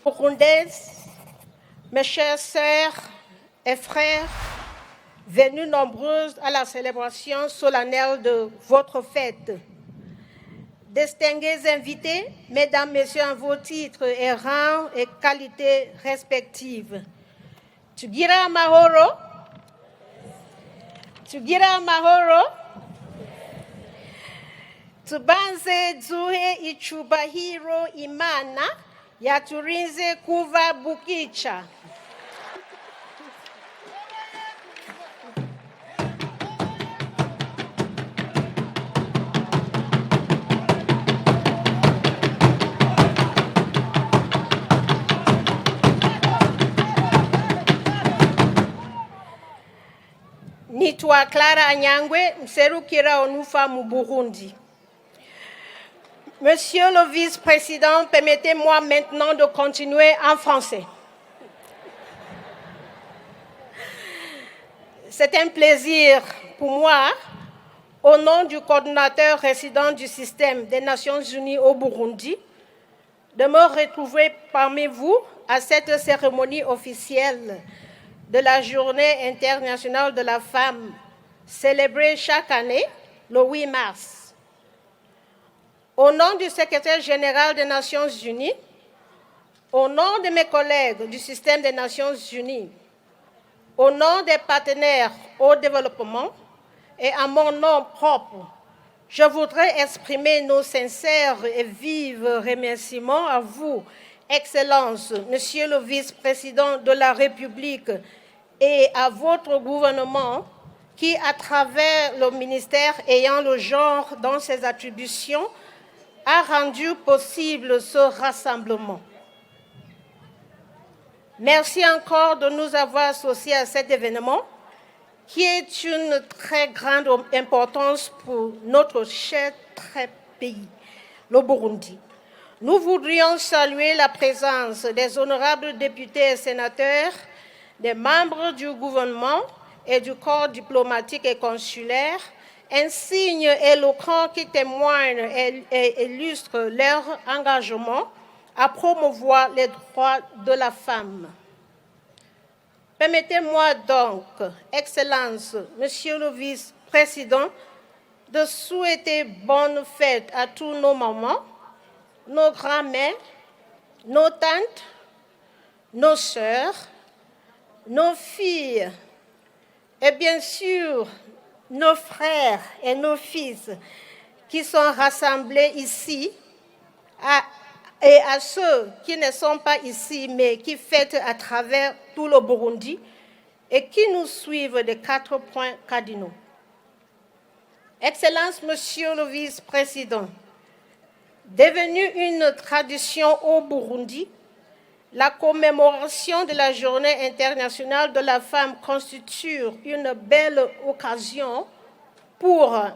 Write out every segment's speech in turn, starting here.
Burundaises, mes chères sœurs et frères, venus nombreuses à la célébration solennelle de votre fête. Distingués invités, mesdames, messieurs, en vos titres et rangs et qualités respectives. Tugira Mahoro. Tugira Mahoro. Tubanze Zuhe Ichubahiro Imana. Yaturinze Kuva Bukicha. Nitwa Clara Anyangwe, mserukira onufa mu Burundi. Monsieur le vice-président, permettez-moi maintenant de continuer en français. C'est un plaisir pour moi, au nom du coordinateur résident du système des Nations Unies au Burundi, de me retrouver parmi vous à cette cérémonie officielle de la Journée internationale de la femme, célébrée chaque année le 8 mars. Au nom du secrétaire général des Nations Unies, au nom de mes collègues du système des Nations Unies, au nom des partenaires au développement et à mon nom propre, je voudrais exprimer nos sincères et vifs remerciements à vous, Excellence, Monsieur le vice-président de la République, et à votre gouvernement qui, à travers le ministère ayant le genre dans ses attributions, a rendu possible ce rassemblement. Merci encore de nous avoir associés à cet événement qui est une très grande importance pour notre cher très pays, le Burundi. Nous voudrions saluer la présence des honorables députés et sénateurs, des membres du gouvernement et du corps diplomatique et consulaire, un signe éloquent qui témoigne et illustre leur engagement à promouvoir les droits de la femme. Permettez-moi donc, Excellence, Monsieur le vice-président, de souhaiter bonne fête à tous nos mamans, nos grands-mères, nos tantes, nos sœurs, nos filles et bien sûr nos frères et nos fils qui sont rassemblés ici et à ceux qui ne sont pas ici mais qui fêtent à travers tout le Burundi et qui nous suivent des 4 points cardinaux. Excellence, Monsieur le vice-président, devenue une tradition au Burundi, la commémoration de la Journée internationale de la femme constitue une belle occasion pour 1.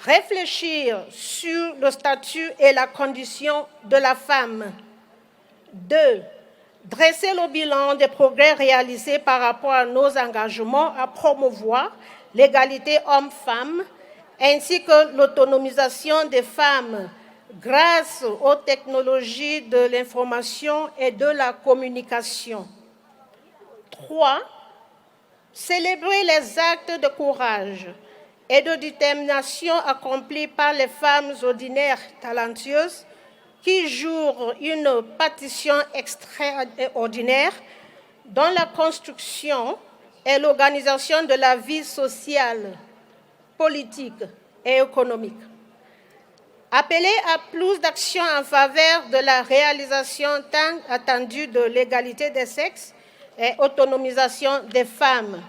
Réfléchir sur le statut et la condition de la femme. 2. Dresser le bilan des progrès réalisés par rapport à nos engagements à promouvoir l'égalité homme-femme ainsi que l'autonomisation des femmes grâce aux technologies de l'information et de la communication. 3. Célébrer les actes de courage et de détermination accomplis par les femmes ordinaires talentueuses qui jouent une partition extraordinaire dans la construction et l'organisation de la vie sociale, politique et économique. Appeler à plus d'actions en faveur de la réalisation tant attendue de l'égalité des sexes et autonomisation des femmes.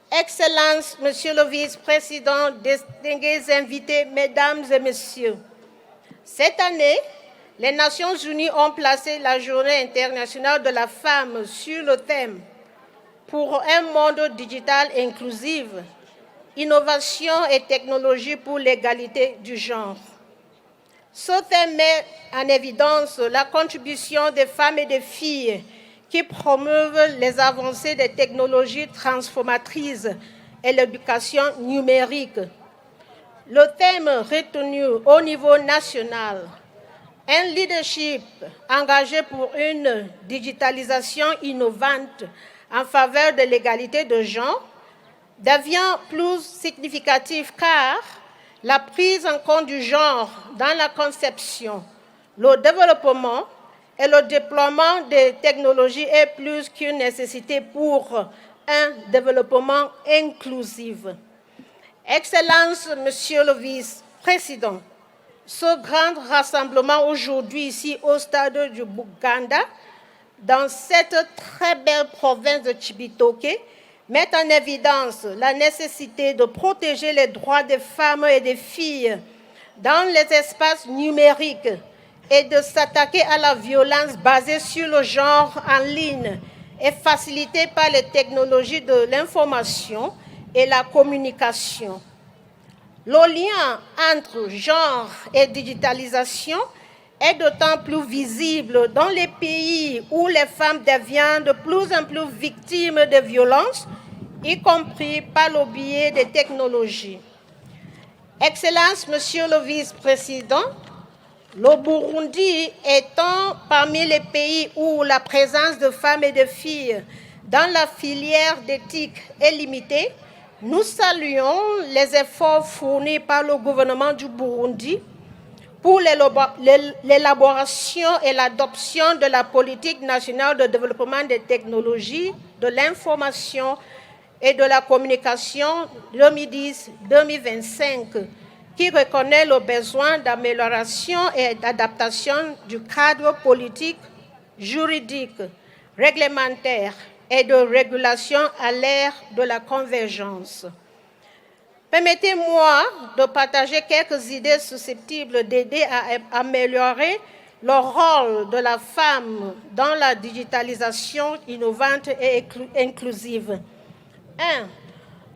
Excellence, Monsieur le vice-président, distingués invités, Mesdames et Messieurs, cette année, les Nations Unies ont placé la Journée internationale de la femme sur le thème « Pour un monde digital inclusif ». Innovation et technologie pour l'égalité du genre. Ce thème met en évidence la contribution des femmes et des filles qui promeuvent les avancées des technologies transformatrices et l'éducation numérique. Le thème retenu au niveau national Un leadership engagé pour une digitalisation innovante en faveur de l'égalité de genre devient plus significatif car la prise en compte du genre dans la conception, le développement et le déploiement des technologies est plus qu'une nécessité pour un développement inclusif. Excellence, Monsieur le Vice-président, ce grand rassemblement aujourd'hui ici au stade du Buganda, dans cette très belle province de Cibitoke, met en évidence la nécessité de protéger les droits des femmes et des filles dans les espaces numériques et de s'attaquer à la violence basée sur le genre en ligne et facilitée par les technologies de l'information et la communication. Le lien entre genre et digitalisation est d'autant plus visible dans les pays où les femmes deviennent de plus en plus victimes de violences, y compris par le biais des technologies. Excellence, Monsieur le Vice-président, le Burundi étant parmi les pays où la présence de femmes et de filles dans la filière d'éthique est limitée, nous saluons les efforts fournis par le gouvernement du Burundi pour l'élaboration et l'adoption de la politique nationale de développement des technologies, de l'information et de la communication 2010-2025, qui reconnaît le besoin d'amélioration et d'adaptation du cadre politique, juridique, réglementaire et de régulation à l'ère de la convergence. Permettez-moi de partager quelques idées susceptibles d'aider à améliorer le rôle de la femme dans la digitalisation innovante et inclusive. 1.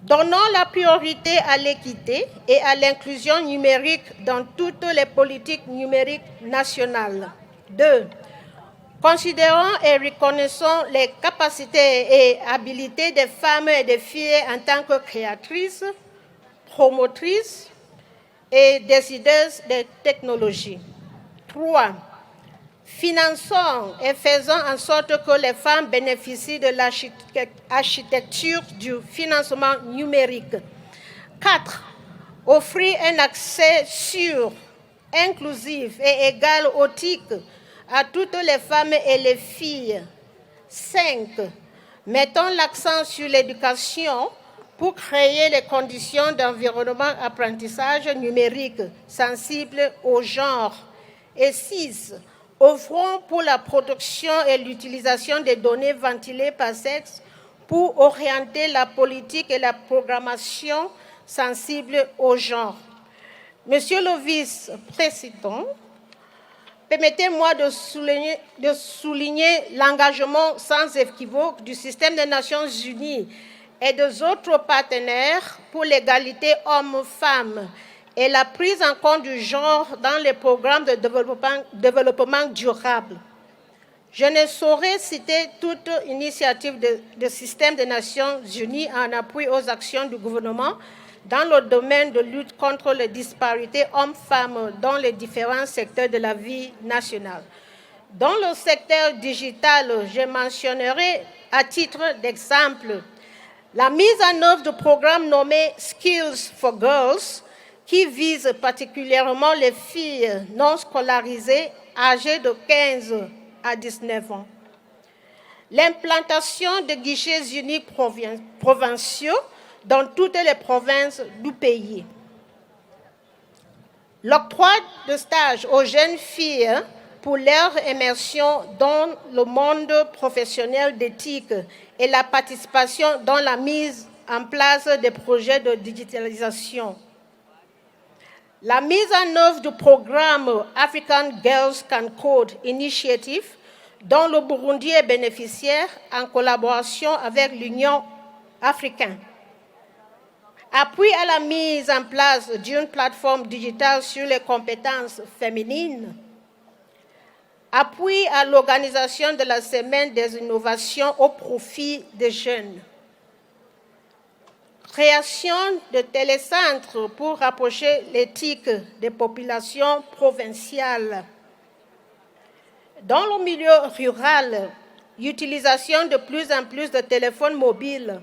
Donnons la priorité à l'équité et à l'inclusion numérique dans toutes les politiques numériques nationales. 2. Considérons et reconnaissons les capacités et habiletés des femmes et des filles en tant que créatrices, promotrices et décideuses des technologies. 3. Finançons et faisons en sorte que les femmes bénéficient de l'architecture du financement numérique. 4. Offrir un accès sûr, inclusif et égal aux TIC à toutes les femmes et les filles. 5. Mettons l'accent sur l'éducation pour créer les conditions d'environnement apprentissage numérique sensible au genre. Et 6. Offrons pour la production et l'utilisation des données ventilées par sexe pour orienter la politique et la programmation sensibles au genre. Monsieur le vice-président, permettez-moi de souligner l'engagement sans équivoque du système des Nations Unies et des autres partenaires pour l'égalité hommes-femmes et la prise en compte du genre dans les programmes de développement durable. Je ne saurais citer toute initiative du système des Nations Unies en appui aux actions du gouvernement dans le domaine de lutte contre les disparités hommes-femmes dans les différents secteurs de la vie nationale. Dans le secteur digital, je mentionnerai à titre d'exemple la mise en œuvre du programme nommé Skills for Girls, qui vise particulièrement les filles non scolarisées âgées de 15 à 19 ans. L'implantation de guichets uniques provinciaux dans toutes les provinces du pays. L'octroi de stages aux jeunes filles pour leur immersion dans le monde professionnel d'éthique et la participation dans la mise en place des projets de digitalisation. La mise en œuvre du programme African Girls Can Code Initiative, dont le Burundi est bénéficiaire en collaboration avec l'Union africaine. Appui à la mise en place d'une plateforme digitale sur les compétences féminines. Appui à l'organisation de la Semaine des innovations au profit des jeunes. Création de télécentres pour rapprocher l'éthique des populations provinciales. Dans le milieu rural, l'utilisation de plus en plus de téléphones mobiles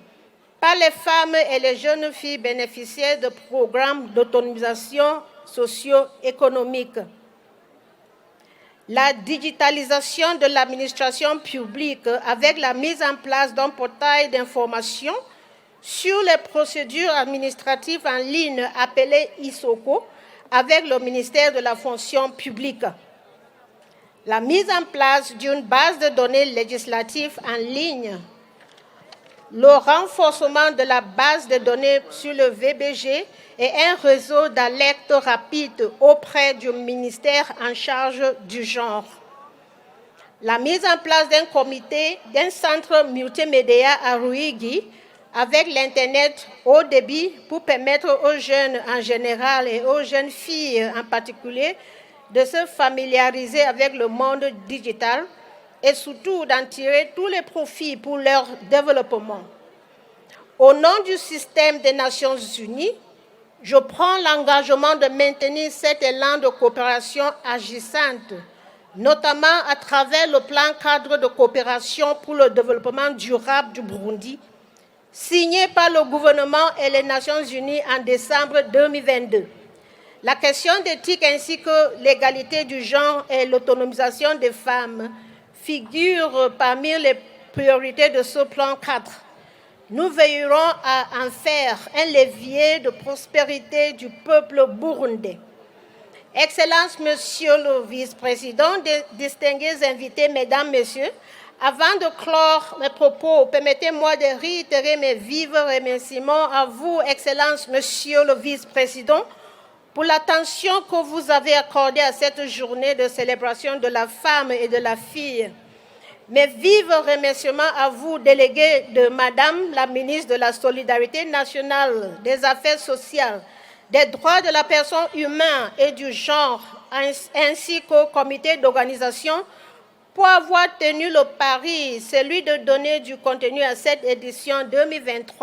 par les femmes et les jeunes filles bénéficiaires de programmes d'autonomisation socio-économique. La digitalisation de l'administration publique avec la mise en place d'un portail d'information sur les procédures administratives en ligne appelé ISOCO avec le ministère de la fonction publique. La mise en place d'une base de données législative en ligne, le renforcement de la base de données sur le VBG et un réseau d'alerte rapide auprès du ministère en charge du genre. La mise en place d'un centre multimédia à Ruigi avec l'Internet haut débit pour permettre aux jeunes en général et aux jeunes filles en particulier de se familiariser avec le monde digital et surtout d'en tirer tous les profits pour leur développement. Au nom du système des Nations Unies, je prends l'engagement de maintenir cet élan de coopération agissante, notamment à travers le plan cadre de coopération pour le développement durable du Burundi, signé par le gouvernement et les Nations Unies en décembre 2022. La question d'éthique ainsi que l'égalité du genre et l'autonomisation des femmes figurent parmi les priorités de ce plan 4. Nous veillerons à en faire un levier de prospérité du peuple burundais. Excellences, Monsieur le Vice-président, distingués invités, Mesdames, Messieurs, avant de clore mes propos, permettez-moi de réitérer mes vifs remerciements à vous, Excellences, Monsieur le Vice-président, pour l'attention que vous avez accordée à cette journée de célébration de la femme et de la fille. Mes vifs remerciements à vous, délégués de Madame la ministre de la Solidarité nationale, des Affaires sociales, des droits de la personne humaine et du genre, ainsi qu'au comité d'organisation, pour avoir tenu le pari, celui de donner du contenu à cette édition 2023